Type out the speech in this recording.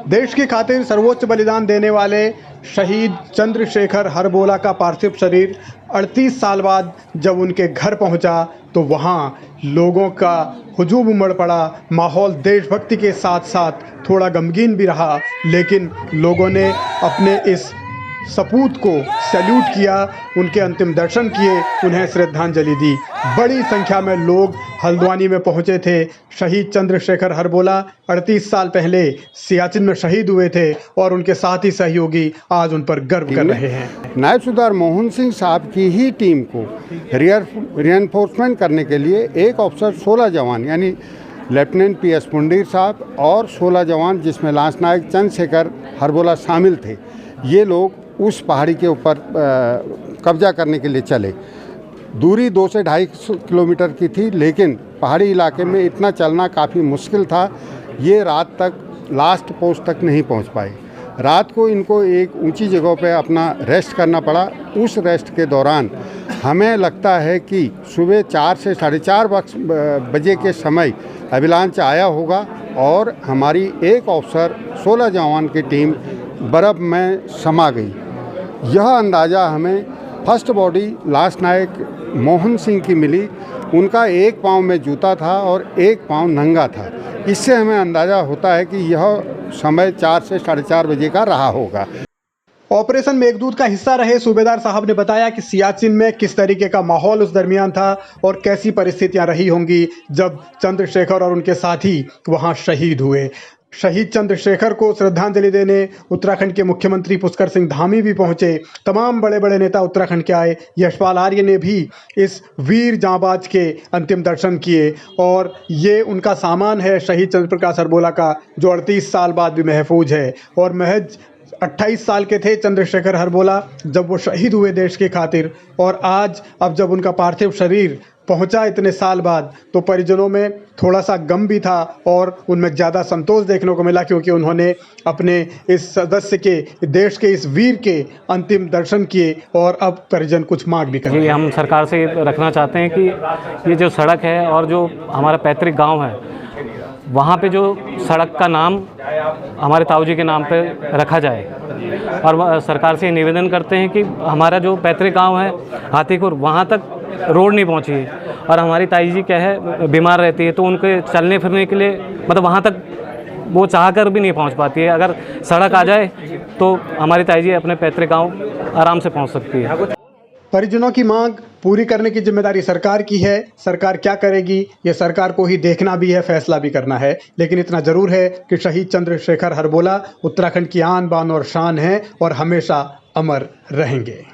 देश की खातिर सर्वोच्च बलिदान देने वाले शहीद चंद्रशेखर हरबोला का पार्थिव शरीर 38 साल बाद जब उनके घर पहुंचा तो वहां लोगों का हुजूम उमड़ पड़ा। माहौल देशभक्ति के साथ साथ थोड़ा गमगीन भी रहा, लेकिन लोगों ने अपने इस सपूत को सैल्यूट किया, उनके अंतिम दर्शन किए, उन्हें श्रद्धांजलि दी। बड़ी संख्या में लोग हल्द्वानी में पहुंचे थे। शहीद चंद्रशेखर हरबोला 38 साल पहले सियाचिन में शहीद हुए थे और उनके साथी सहयोगी आज उन पर गर्व कर रहे हैं। नायब सूबेदार मोहन सिंह साहब की ही टीम को रिइंफोर्समेंट करने के लिए एक ऑफिसर 16 जवान यानी लेफ्टिनेंट PS पुंडीर साहब और 16 जवान जिसमें लांस नायक चंद्रशेखर हरबोला शामिल थे, ये लोग उस पहाड़ी के ऊपर कब्जा करने के लिए चले। दूरी 2 से 2.5 किलोमीटर की थी, लेकिन पहाड़ी इलाके में इतना चलना काफ़ी मुश्किल था। ये रात तक लास्ट पोस्ट तक नहीं पहुंच पाए। रात को इनको एक ऊंची जगह पे अपना रेस्ट करना पड़ा। उस रेस्ट के दौरान हमें लगता है कि सुबह 4 से 4:30 बजे के समय एविलांच आया होगा और हमारी एक ऑफिसर 16 जवान की टीम बर्फ़ में समा गई। यह अंदाज़ा हमें फर्स्ट बॉडी लांस नायक मोहन सिंह की मिली। उनका एक पाँव में जूता था और एक पाँव नंगा था। इससे हमें अंदाज़ा होता है कि यह समय 4 से 4:30 बजे का रहा होगा। ऑपरेशन मेघदूत का हिस्सा रहे सूबेदार साहब ने बताया कि सियाचिन में किस तरीके का माहौल उस दरमियान था और कैसी परिस्थितियां रही होंगी जब चंद्रशेखर और उनके साथी वहां शहीद हुए। शहीद चंद्रशेखर को श्रद्धांजलि देने उत्तराखंड के मुख्यमंत्री पुष्कर सिंह धामी भी पहुंचे। तमाम बड़े बड़े नेता उत्तराखंड के आए। यशपाल आर्य ने भी इस वीर जांबाज के अंतिम दर्शन किए और ये उनका सामान है शहीद चंद्रप्रकाश हरबोला का, जो 38 साल बाद भी महफूज है। और महज 28 साल के थे चंद्रशेखर हरबोला जब वो शहीद हुए देश की खातिर, और आज अब जब उनका पार्थिव शरीर पहुंचा इतने साल बाद तो परिजनों में थोड़ा सा गम भी था और उनमें ज़्यादा संतोष देखने को मिला, क्योंकि उन्होंने अपने इस सदस्य के, देश के इस वीर के अंतिम दर्शन किए और अब परिजन कुछ मांग भी कर। हम सरकार से रखना चाहते हैं कि ये जो सड़क है और जो हमारा पैतृक गांव है, वहाँ पे जो सड़क का नाम हमारे ताऊजी के नाम पे रखा जाए। और सरकार से निवेदन करते हैं कि हमारा जो पैतृक गांव है हाथीपुर, वहाँ तक रोड नहीं पहुँची है और हमारी ताई जी क्या है बीमार रहती है, तो उनके चलने फिरने के लिए मतलब वहाँ तक वो चाह कर भी नहीं पहुँच पाती है। अगर सड़क आ जाए तो हमारी ताई जी अपने पैतृक गांव आराम से पहुँच सकती है। परिजनों की मांग पूरी करने की जिम्मेदारी सरकार की है। सरकार क्या करेगी ये सरकार को ही देखना भी है, फैसला भी करना है। लेकिन इतना जरूर है कि शहीद चंद्रशेखर हरबोला उत्तराखंड की आन बान और शान हैं और हमेशा अमर रहेंगे।